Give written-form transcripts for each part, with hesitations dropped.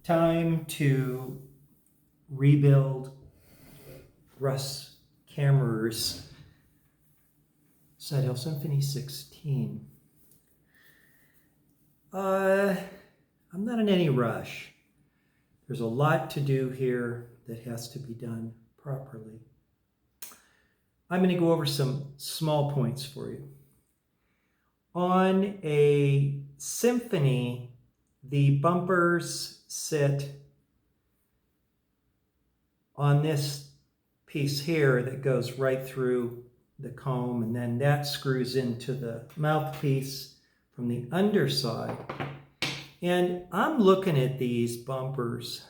time to rebuild Russ CAMERER'S SEYDEL Symphony 16. I'm not in any rush. There's a lot to do here that has to be done properly. I'm going to go over some small points for you. On a symphony, the bumpers sit on this piece here that goes right through the comb, and then that screws into the mouthpiece from the underside. And I'm looking at these bumpers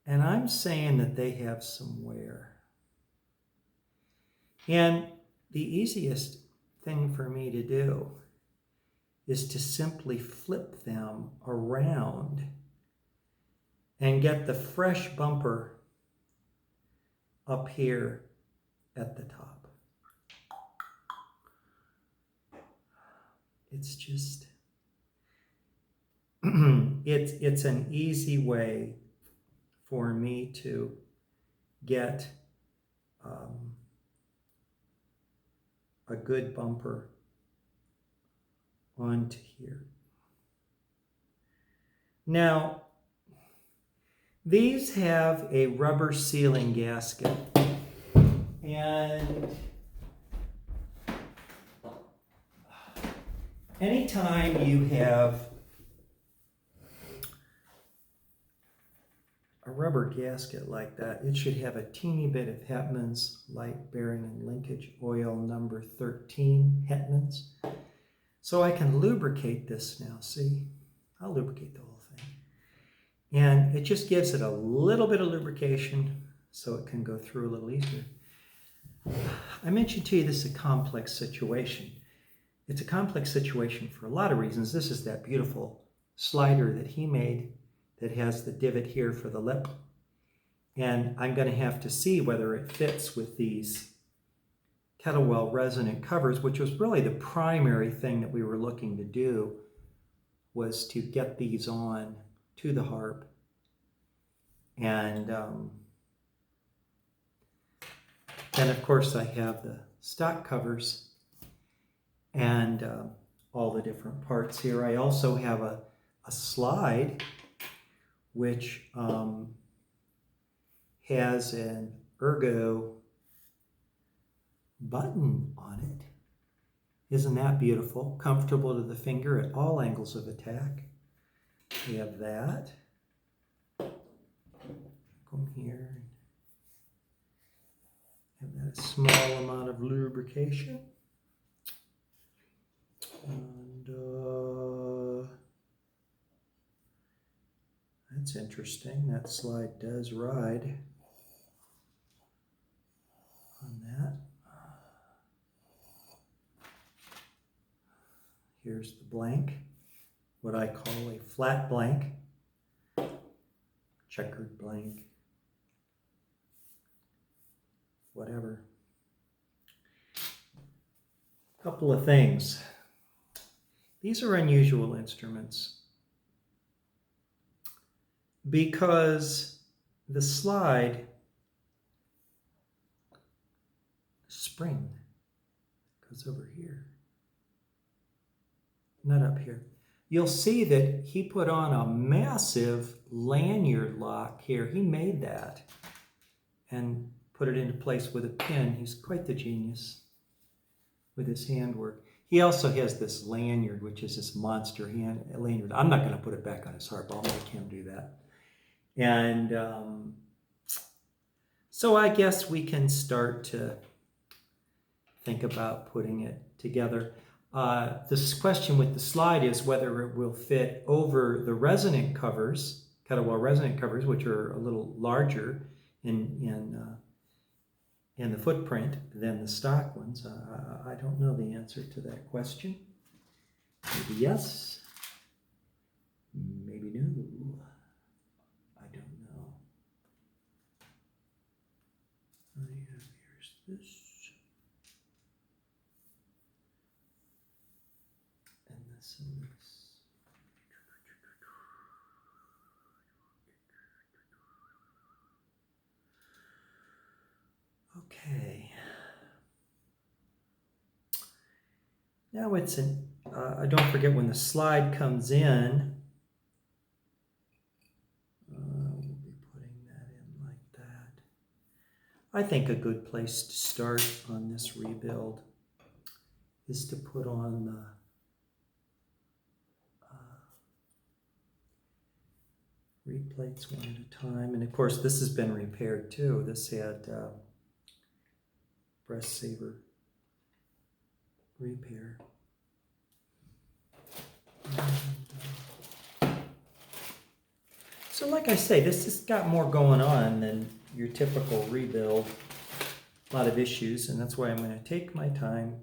and I'm saying that they have some wear. And the easiest thing for me to do is to simply flip them around and get the fresh bumper up here at the top. It's just, it's an easy way for me to get a good bumper onto here. Now, these have a rubber sealing gasket, and anytime you have a rubber gasket like that, it should have a teeny bit of Hetman's light bearing and linkage oil number 13 Hetman's. So I can lubricate this now, see? I'll lubricate the whole thing. And it just gives it a little bit of lubrication so it can go through a little easier. I mentioned to you this is a complex situation. It's a complex situation for a lot of reasons. This is that beautiful slider that he made that has the divot here for the lip. And I'm going to have to see whether it fits with these Kettlewell resonant covers, which was really the primary thing that we were looking to do, was to get these on to the harp. And then of course I have the stock covers and all the different parts here. I also have a slide which has an ERGO button on it. Isn't that beautiful? Comfortable to the finger at all angles of attack. We have that. Come here. Have that small amount of lubrication. And that's interesting. That slide does ride on that. Here's the blank, what I call a flat blank, checkered blank, whatever. A couple of things. These are unusual instruments because the slide spring goes over here. Not up here. You'll see that he put on a massive lanyard lock here. He made that and put it into place with a pin. He's quite the genius with his handwork. He also has this lanyard, which is this monster hand lanyard. I'm not going to put it back on his harp. I'll make him do that. And so I guess we can start to think about putting it together. This question with the slide is whether it will fit over the resonant covers, Kettlewell resonant covers, which are a little larger in the footprint than the stock ones. I don't know the answer to that question. Maybe yes, maybe no. I don't know. Here's this. And this. Now it's an, don't forget when the slide comes in, we'll be putting that in like that. I think a good place to start on this rebuild is to put on the reed plates one at a time. And of course, this has been repaired too. This had breast saver repair. So like I say, this has got more going on than your typical rebuild. A lot of issues, and that's why I'm going to take my time.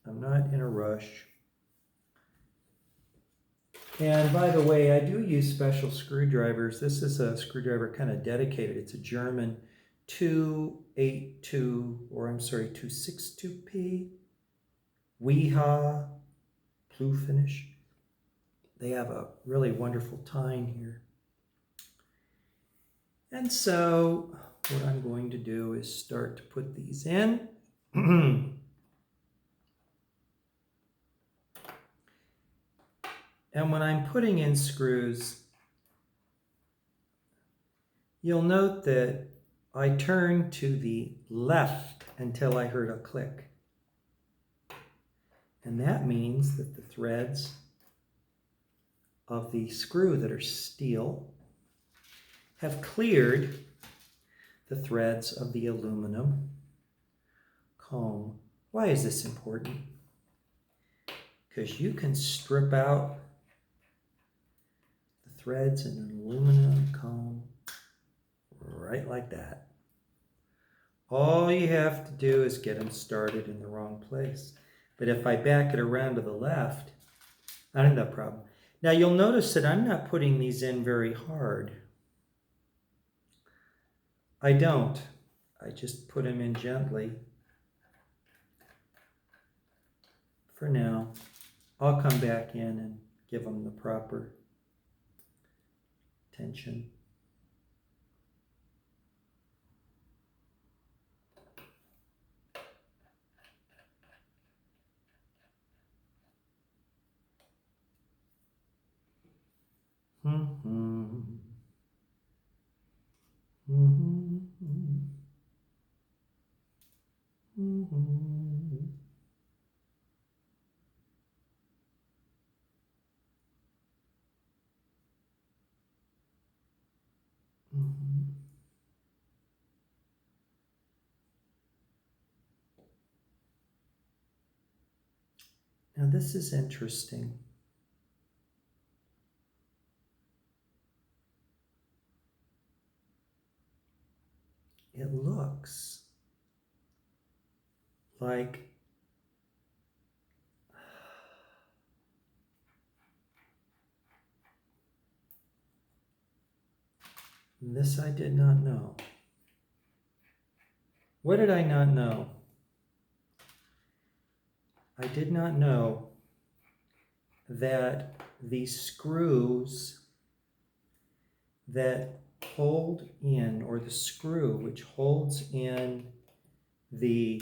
I'm not in a rush. And by the way, I do use special screwdrivers. This is a screwdriver kind of dedicated. It's a German 262P Weha blue finish. They have a really wonderful tine here. And so what I'm going to do is start to put these in. And when I'm putting in screws, you'll note that I turned to the left until I heard a click. And that means that the threads of the screw that are steel have cleared the threads of the aluminum comb. Why is this important? Because you can strip out the threads in an aluminum comb right like that. All you have to do is get them started in the wrong place. But if I back it around to the left, I don't have that problem. Now you'll notice that I'm not putting these in very hard. I don't. I just put them in gently. For now, I'll come back in and give them the proper tension. Now this is interesting. It looks like this I did not know. What did I not know? I did not know that the screws that hold in, or the screw which holds in the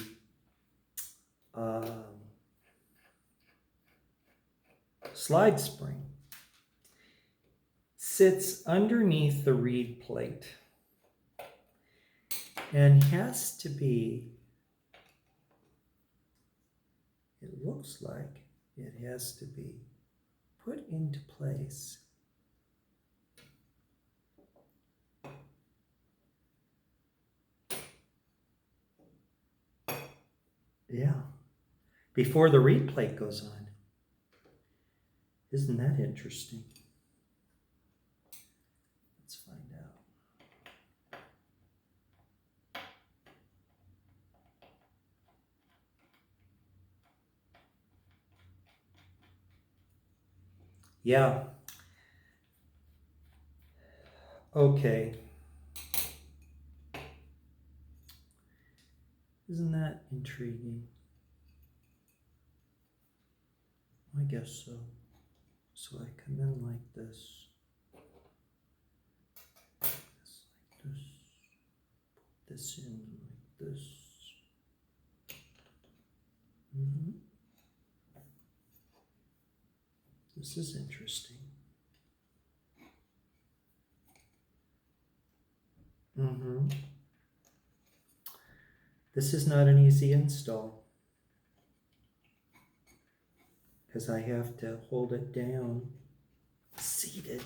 slide spring, sits underneath the reed plate and has to be, it looks like it has to be put into place. Yeah, before the reed plate goes on. Isn't that interesting? Let's find out. Yeah. Okay. Isn't that intriguing? I guess so. So I come in like this. Like this. Put this in like this. This is interesting. This is not an easy install because I have to hold it down seated.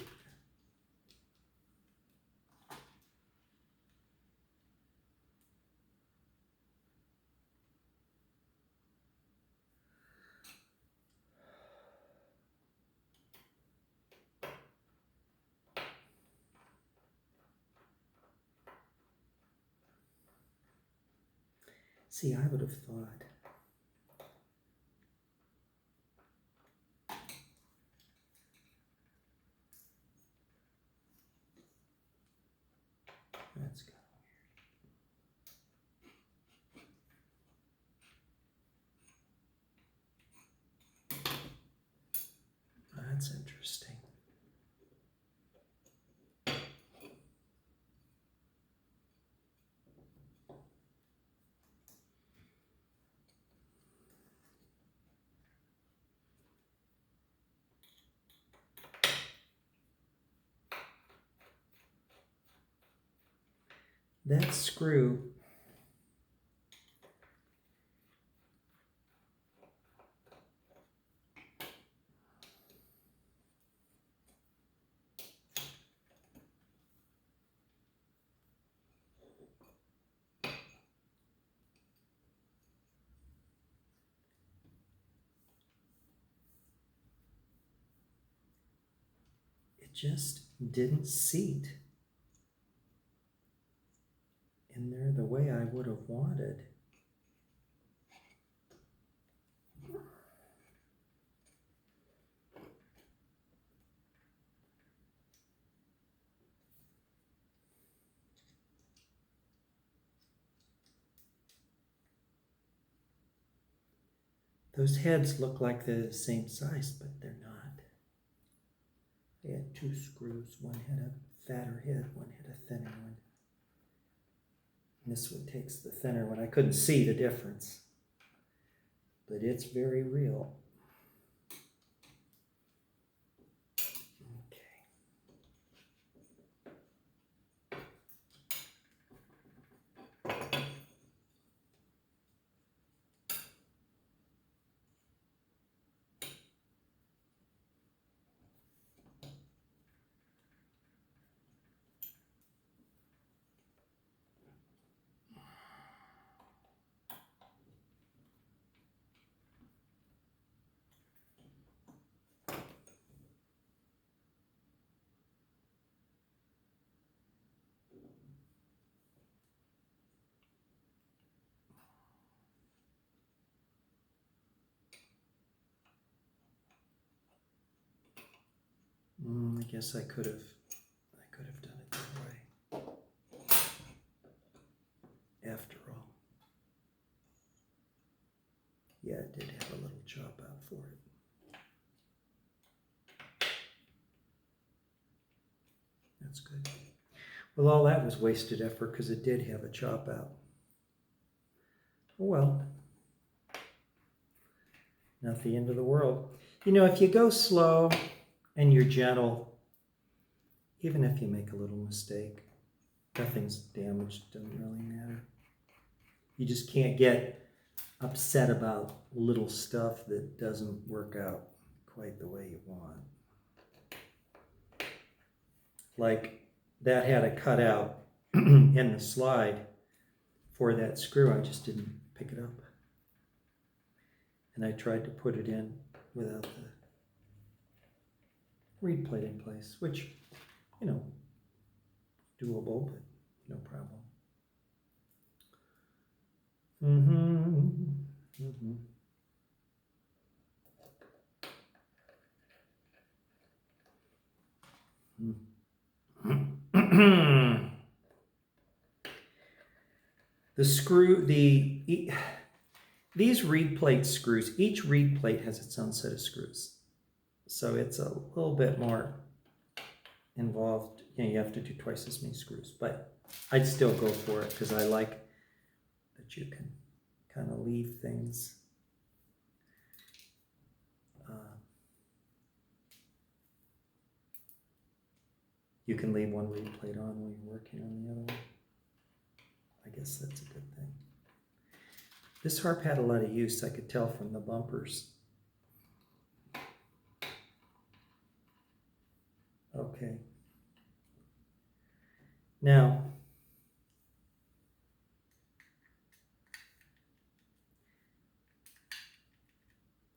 See, I would have thought that's good. That's interesting. That screw just didn't seat in there the way I would have wanted. Those heads look like they're the same size, but they're not. They had two screws. One had a fatter head, one had a thinner one. And this one takes the thinner one. I couldn't see the difference, but it's very real. I guess I could have done it that way. After all. Yeah, it did have a little chop out for it. That's good. Well, all that was wasted effort because it did have a chop out. Oh well. Not the end of the world. You know, if you go slow and you're gentle, even if you make a little mistake, nothing's damaged, doesn't really matter. You just can't get upset about little stuff that doesn't work out quite the way you want. Like that had a cutout in the slide for that screw. I just didn't pick it up. And I tried to put it in without the reed plate in place, which, you know, doable, but no problem. The screw, these reed plate screws, each reed plate has its own set of screws. So it's a little bit more involved. You know, you have to do twice as many screws, but I'd still go for it because I like that you can kind of leave things You can leave one reed plate on when you're working on the other one. I guess that's a good thing. This harp had a lot of use, I could tell from the bumpers. Okay. Now,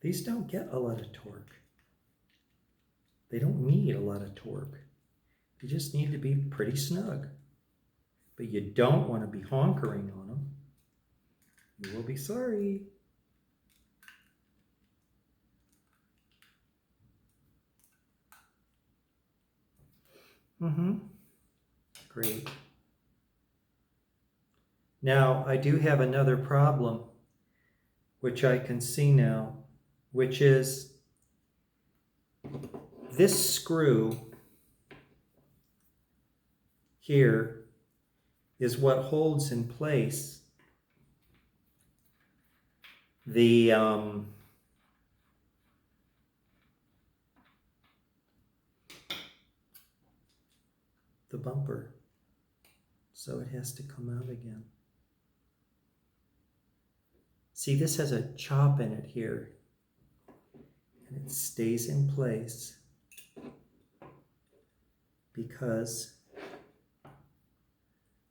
these don't get a lot of torque. They don't need a lot of torque. You just need to be pretty snug. But you don't want to be honkering on them. You will be sorry. Great. Now, I do have another problem, which I can see now, which is this screw here is what holds in place the bumper. So it has to come out again. See, this has a chop in it here, and it stays in place because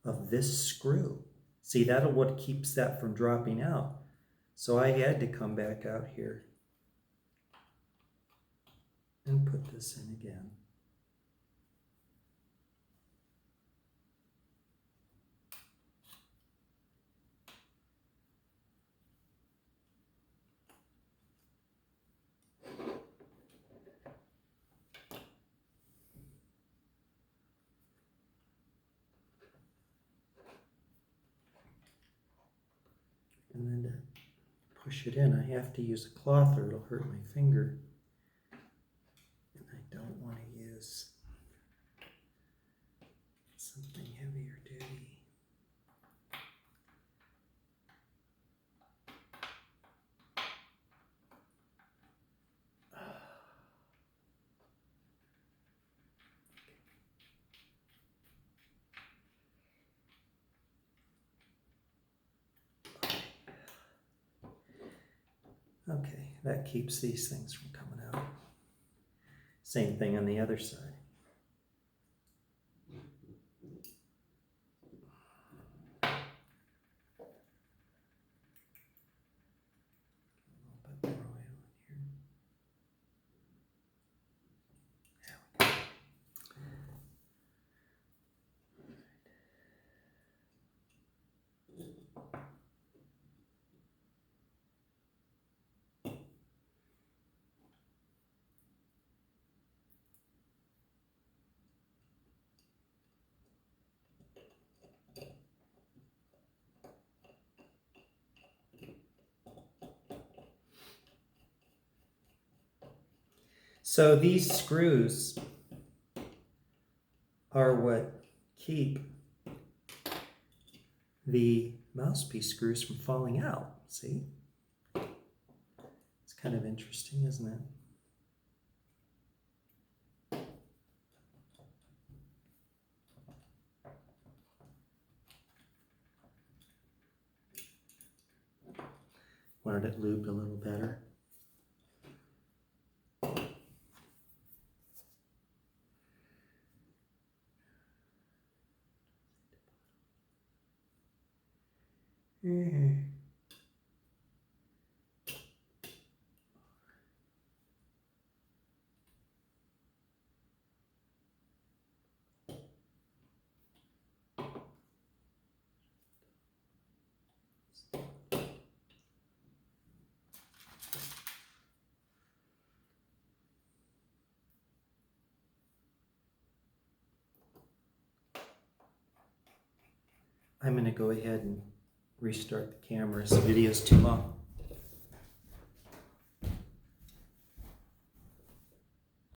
of this screw. See, that'll what keeps that from dropping out. So I had to come back out here and put this in again. And then to push it in, I have to use a cloth or it'll hurt my finger. And I don't want to use something heavier duty. Okay, that keeps these things from coming out. Same thing on the other side. A little bit more oil in here. There we go. So these screws are what keep the mouthpiece screws from falling out. See? It's kind of interesting, isn't it? Wanted it lubed a little better. I'm going to go ahead and restart the camera. This video's too long.